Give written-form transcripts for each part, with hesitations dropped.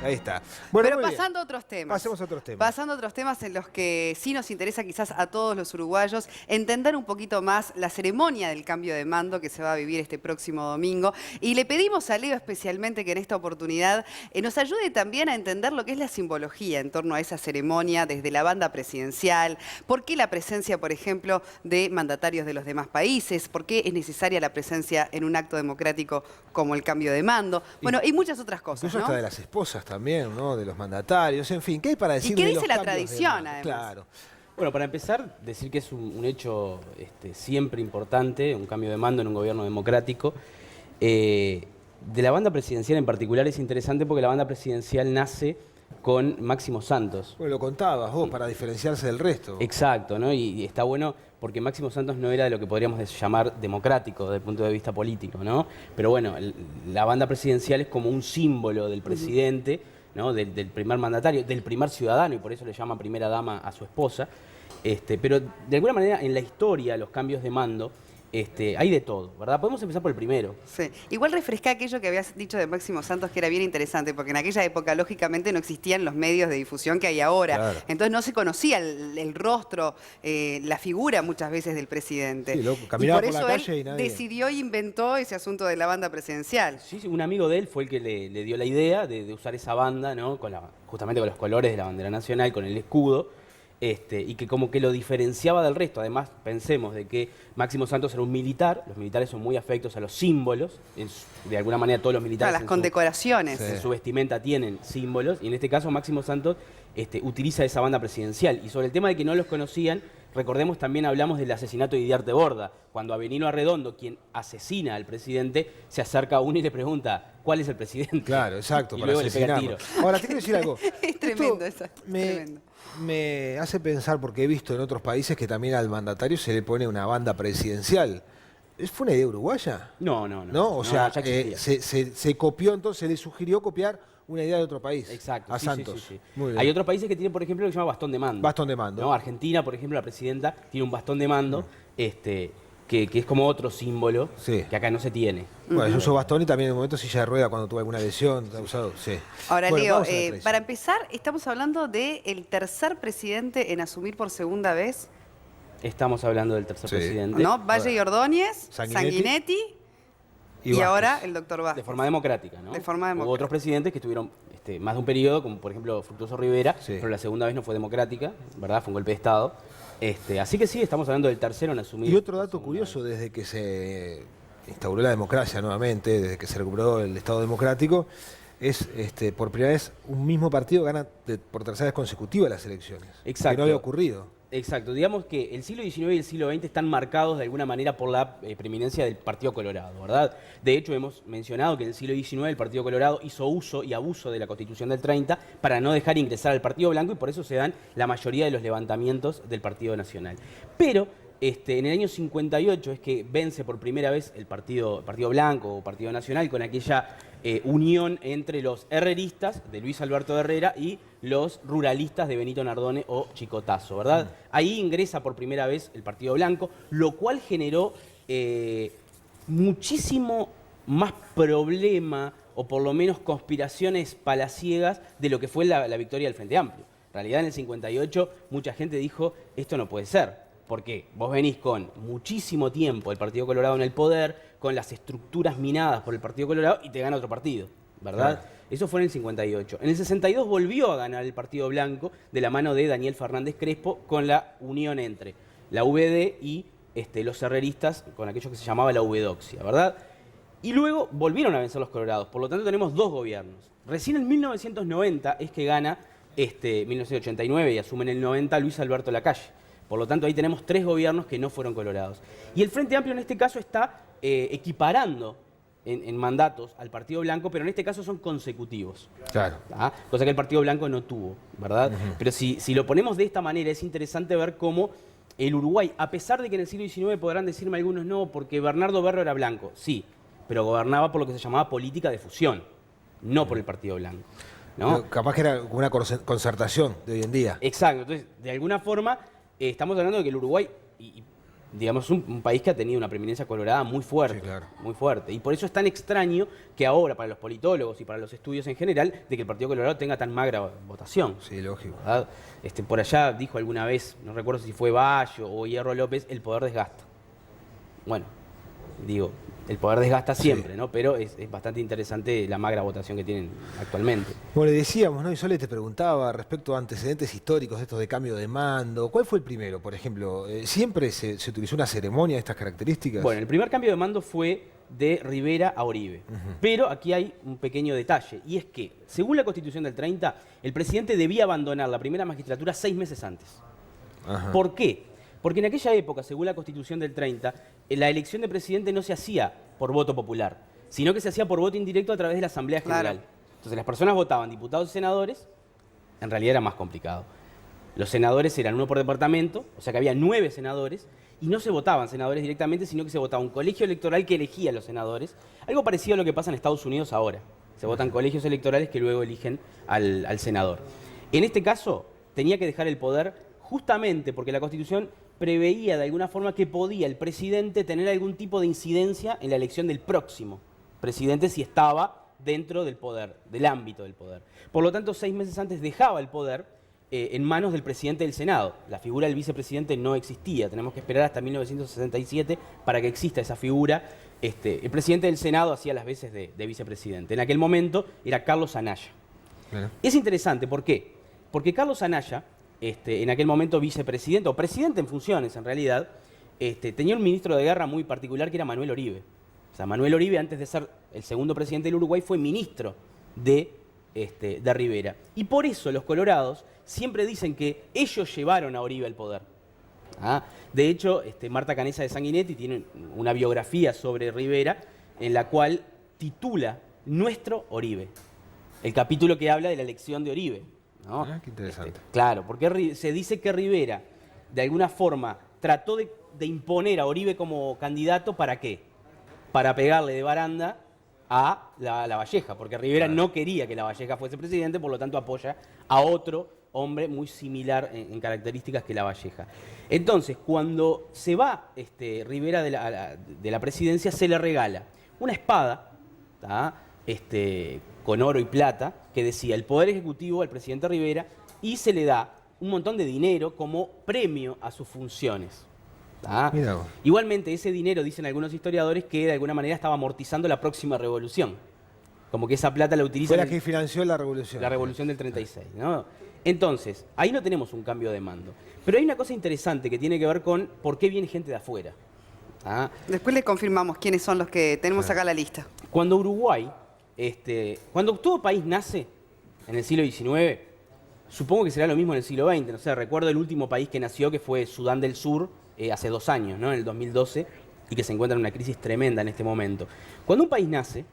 Ahí está. Bueno, Pero muy bien. pasando a otros temas. Pasemos a otros temas. Pasando a otros temas en los que sí nos interesa quizás a todos los uruguayos entender un poquito más la ceremonia del cambio de mando que se va a vivir este próximo domingo. Y le pedimos a Leo especialmente que en esta oportunidad nos ayude también a entender lo que es la simbología en torno a esa ceremonia desde la banda presidencial. ¿Por qué la presencia, por ejemplo, de mandatarios de los demás países? ¿Por qué es necesaria la presencia en un acto democrático como el cambio de mando? Bueno, y muchas otras cosas, Incluso ¿no? hasta de las esposas también, ¿no? De los mandatarios, en fin. ¿Qué hay para decir ¿Y qué de dice los la cambios de tradición, mando? además? Claro. Bueno, para empezar, decir que es un hecho siempre importante, un cambio de mando en un gobierno democrático. De la banda presidencial en particular es interesante porque la banda presidencial nace con Máximo Santos. Bueno, lo contabas vos, para diferenciarse del resto. Exacto, ¿no? Y está bueno porque Máximo Santos no era de lo que podríamos llamar democrático desde el punto de vista político, ¿no? Pero bueno, la banda presidencial es como un símbolo del presidente, ¿no? Del primer mandatario, del primer ciudadano, y por eso le llama primera dama a su esposa. Pero de alguna manera en la historia, los cambios de mando, hay de todo, ¿verdad? Podemos empezar por el primero. Sí. Igual refresca aquello que habías dicho de Máximo Santos, que era bien interesante, porque en aquella época, lógicamente, no existían los medios de difusión que hay ahora. Claro. Entonces no se conocía el rostro, la figura muchas veces del presidente. Sí, loco, y caminaba por por eso la él calle y nadie... decidió e inventó ese asunto de la banda presidencial. Sí, sí, un amigo de él fue el que le dio la idea de usar esa banda, ¿no? Justamente con los colores de la bandera nacional, con el escudo. Y que como que lo diferenciaba del resto. Además, pensemos de que Máximo Santos era un militar, los militares son muy afectos a los símbolos, de alguna manera todos los militares Las condecoraciones. en su vestimenta tienen símbolos, y en este caso Máximo Santos utiliza esa banda presidencial. Y sobre el tema de que no los conocían, recordemos también hablamos del asesinato de Idiarte Borda, cuando Avelino Arredondo, quien asesina al presidente, se acerca a uno y le pregunta, ¿cuál es el presidente? Claro, exacto, y para luego le pega asesinarlo. tiro. Ahora, te quiero decir algo. Es tremendo Esto eso, tremendo. me hace pensar, porque he visto en otros países que también al mandatario se le pone una banda presidencial. ¿Fue una idea uruguaya? No. ¿No? O sea, ya existía. se copió, entonces se le sugirió copiar una idea de otro país. Exacto. A sí, Santos. sí. Muy bien. Hay otros países que tienen, por ejemplo, lo que se llama bastón de mando. Bastón de mando. ¿No? Argentina, por ejemplo, la presidenta tiene un bastón de mando, que es como otro símbolo Sí. que acá no se tiene. Bueno, yo uso bastón y también en un momento silla de rueda cuando tuve alguna lesión. ¿Te ha usado? Sí. Ahora, Bueno, Leo, vamos a la tradición. para empezar, estamos hablando del tercer presidente en asumir por segunda vez, Estamos hablando del tercer Sí. presidente. ¿no? Valle y Ordóñez, Sanguinetti Sanguinetti y Vázquez. ahora el doctor Vázquez. De forma democrática, ¿no? De forma Hubo democrática. otros presidentes que estuvieron más de un periodo, como por ejemplo Fructuoso Rivera, Sí. pero la segunda vez no fue democrática, ¿verdad? Fue un golpe de Estado. Así que sí, estamos hablando del tercero en asumir. Y otro dato por segunda curioso, desde que se instauró la democracia nuevamente, desde que se recuperó el Estado democrático, es por primera vez un mismo partido gana por tercera vez consecutiva las elecciones. Exacto. Que no había ocurrido. Exacto, digamos que el siglo XIX y el siglo XX están marcados de alguna manera por la preeminencia del Partido Colorado, ¿verdad? De hecho, hemos mencionado que en el siglo XIX el Partido Colorado hizo uso y abuso de la Constitución del 30 para no dejar ingresar al Partido Blanco, y por eso se dan la mayoría de los levantamientos del Partido Nacional. Pero en el año 58 es que vence por primera vez el Partido Blanco o Partido Nacional con aquella unión entre los herreristas de Luis Alberto Herrera y los ruralistas de Benito Nardone o Chicotazo, ¿verdad? Ahí ingresa por primera vez el Partido Blanco, lo cual generó muchísimo más problema, o por lo menos conspiraciones palaciegas, de lo que fue la victoria del Frente Amplio. En realidad, en el 58 mucha gente dijo, esto no puede ser. Porque vos venís con muchísimo tiempo el Partido Colorado en el poder, con las estructuras minadas por el Partido Colorado, y te gana otro partido, ¿verdad? Claro. Eso fue en el 58. En el 62 volvió a ganar el Partido Blanco de la mano de Daniel Fernández Crespo, con la unión entre la VD y los herreristas, con aquello que se llamaba la Uvedoxia, ¿verdad? Y luego volvieron a vencer los colorados, por lo tanto tenemos dos gobiernos. Recién en 1990 es que gana 1989 y asume en el 90 Luis Alberto Lacalle. Por lo tanto, ahí tenemos tres gobiernos que no fueron colorados. Y el Frente Amplio en este caso está equiparando en mandatos al Partido Blanco, pero en este caso son consecutivos. Claro. ¿Ah? Cosa que el Partido Blanco no tuvo, ¿verdad? Pero si lo ponemos de esta manera, es interesante ver cómo el Uruguay, a pesar de que en el siglo XIX podrán decirme algunos no, porque Bernardo Berro era blanco, sí, pero gobernaba por lo que se llamaba política de fusión, no por el Partido Blanco, ¿no? Pero capaz que era una concertación de hoy en día. Exacto, entonces, de alguna forma, estamos hablando de que el Uruguay, y digamos, un país que ha tenido una preeminencia colorada muy fuerte, Sí, claro. muy fuerte. Y por eso es tan extraño que ahora, para los politólogos y para los estudios en general, de que el Partido Colorado tenga tan magra votación. Sí, lógico. ¿Verdad? Por allá dijo alguna vez, no recuerdo si fue Bayo o Hierro López, el poder desgasta. Bueno, digo, el poder desgasta siempre, Sí. ¿no? Pero es bastante interesante la magra votación que tienen actualmente. Bueno, le decíamos, ¿no? Y Sole te preguntaba respecto a antecedentes históricos de estos de cambio de mando. ¿Cuál fue el primero, por ejemplo? ¿Siempre se utilizó una ceremonia de estas características? Bueno, el primer cambio de mando fue de Rivera a Oribe. Pero aquí hay un pequeño detalle, y es que, según la Constitución del 30, el presidente debía abandonar la primera magistratura 6 meses antes. Ajá. ¿Por qué? Porque en aquella época, según la Constitución del 30, la elección de presidente no se hacía por voto popular, sino que se hacía por voto indirecto a través de la Asamblea General. Claro. Entonces las personas votaban diputados y senadores, en realidad era más complicado. Los senadores eran uno por departamento, o sea que había 9 senadores, y no se votaban senadores directamente, sino que se votaba un colegio electoral que elegía a los senadores, algo parecido a lo que pasa en Estados Unidos ahora. Se votan colegios electorales que luego eligen al senador. En este caso, tenía que dejar el poder justamente porque la Constitución preveía de alguna forma que podía el presidente tener algún tipo de incidencia en la elección del próximo presidente si estaba dentro del poder, del ámbito del poder. Por lo tanto, 6 meses antes dejaba el poder en manos del presidente del Senado. La figura del vicepresidente no existía, tenemos que esperar hasta 1967 para que exista esa figura. El presidente del Senado hacía las veces de vicepresidente. En aquel momento era Carlos Anaya. Claro. Es interesante, ¿por qué? Porque Carlos Anaya, en aquel momento vicepresidente, o presidente en funciones en realidad, tenía un ministro de guerra muy particular que era Manuel Oribe. O sea, Manuel Oribe, antes de ser el segundo presidente del Uruguay, fue ministro de Rivera. Y por eso los colorados siempre dicen que ellos llevaron a Oribe al poder. ¿Ah? De hecho, Marta Canessa de Sanguinetti tiene una biografía sobre Rivera en la cual titula Nuestro Oribe, el capítulo que habla de la elección de Oribe, ¿no? Ah, qué interesante. Claro, porque se dice que Rivera, de alguna forma, trató de imponer a Oribe como candidato, ¿para qué? Para pegarle de baranda a la Valleja, porque Rivera no quería que la Valleja fuese presidente, por lo tanto apoya a otro hombre muy similar en características que la Valleja. Entonces, cuando se va Rivera de la presidencia, se le regala una espada, ¿tá? Con oro y plata, que decía el Poder Ejecutivo al presidente Rivera, y se le da un montón de dinero como premio a sus funciones. ¿Tá? Mirá vos. Igualmente, ese dinero, dicen algunos historiadores, que de alguna manera estaba amortizando la próxima revolución. Como que esa plata la utiliza Fue la que financió la revolución. la revolución del 36, ¿no? Entonces, ahí no tenemos un cambio de mando. Pero hay una cosa interesante que tiene que ver con por qué viene gente de afuera. ¿Ah? Después le confirmamos quiénes son los que tenemos acá en la lista. Cuando Uruguay, cuando todo país nace en el siglo XIX, supongo que será lo mismo en el siglo XX. No sé, recuerdo el último país que nació, que fue Sudán del Sur, hace 2 años, ¿no? En el 2012, y que se encuentra en una crisis tremenda en este momento. Cuando un país nace,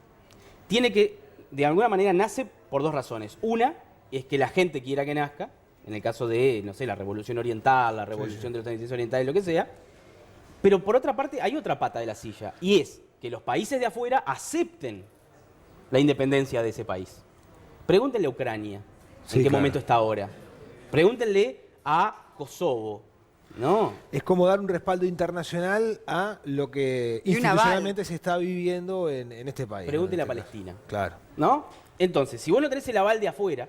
tiene que, de alguna manera, nace por 2 razones. Una es que la gente quiera que nazca, en el caso de, no sé, la Revolución Oriental, la Revolución de los 36 Orientales, lo que sea. Pero por otra parte, hay otra pata de la silla, y es que los países de afuera acepten la independencia de ese país. Pregúntenle a Ucrania Sí, en qué claro. momento está ahora. Pregúntenle a Kosovo, ¿no? Es como dar un respaldo internacional a lo que Y un aval. institucionalmente se está viviendo en este país. Pregúntele ¿no? a En este Palestina. caso. Claro. ¿No? Entonces, si vos no tenés el aval de afuera,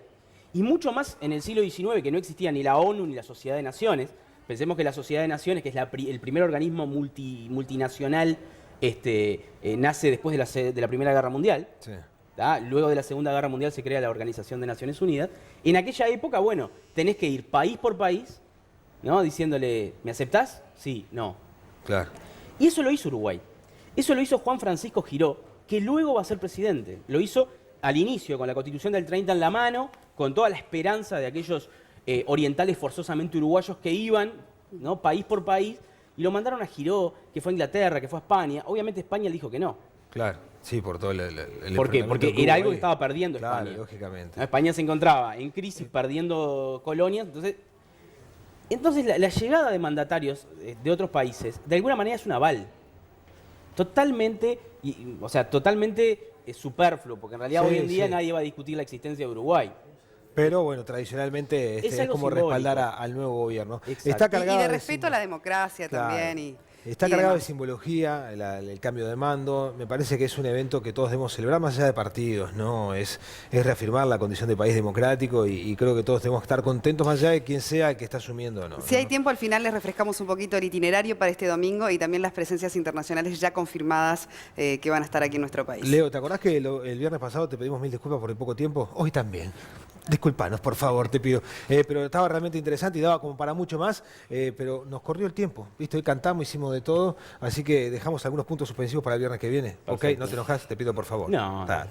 y mucho más en el siglo XIX, que no existía ni la ONU ni la Sociedad de Naciones, pensemos que la Sociedad de Naciones, que es el primer organismo multinacional, nace después de la Primera Guerra Mundial. Sí. ¿Tá? Luego de la Segunda Guerra Mundial se crea la Organización de Naciones Unidas. En aquella época, bueno, tenés que ir país por país, ¿no? Diciéndole, ¿me aceptás? Sí, no. Claro. Y eso lo hizo Uruguay. Eso lo hizo Juan Francisco Giró, que luego va a ser presidente. Lo hizo al inicio, con la Constitución del 30 en la mano, con toda la esperanza de aquellos orientales forzosamente uruguayos que iban, ¿no? País por país, y lo mandaron a Giró, que fue a Inglaterra, que fue a España. Obviamente España le dijo que no. Claro. Sí, por todo el ¿Por qué? enfrentamiento Porque que hubo era algo ahí. que estaba perdiendo Claro, España. lógicamente. ¿No? España se encontraba en crisis, perdiendo colonias. Entonces la llegada de mandatarios de otros países, de alguna manera es un aval. Totalmente, totalmente superfluo, porque en realidad Sí, hoy en día sí. nadie va a discutir la existencia de Uruguay. Pero bueno, tradicionalmente Es es algo como simbólico. respaldar al nuevo gobierno. Exacto. Está Y cargada de respeto a la democracia Claro. también. Está y cargado de demás. simbología, el cambio de mando. Me parece que es un evento que todos debemos celebrar más allá de partidos, ¿no? Es reafirmar la condición de país democrático y creo que todos tenemos que estar contentos más allá de quién sea el que está asumiendo o no. Si hay tiempo, al final les refrescamos un poquito el itinerario para este domingo y también las presencias internacionales ya confirmadas que van a estar aquí en nuestro país. Leo, ¿te acordás que el viernes pasado te pedimos 1000 disculpas por el poco tiempo? Hoy también. Disculpanos, por favor, te pido. Pero estaba realmente interesante y daba como para mucho más, pero nos corrió el tiempo. ¿Viste? Hoy cantamos, hicimos de todo, así que dejamos algunos puntos suspensivos para el viernes que viene. ¿Ok? Perfecto. ¿No te enojas? Te pido por favor. No. Ta.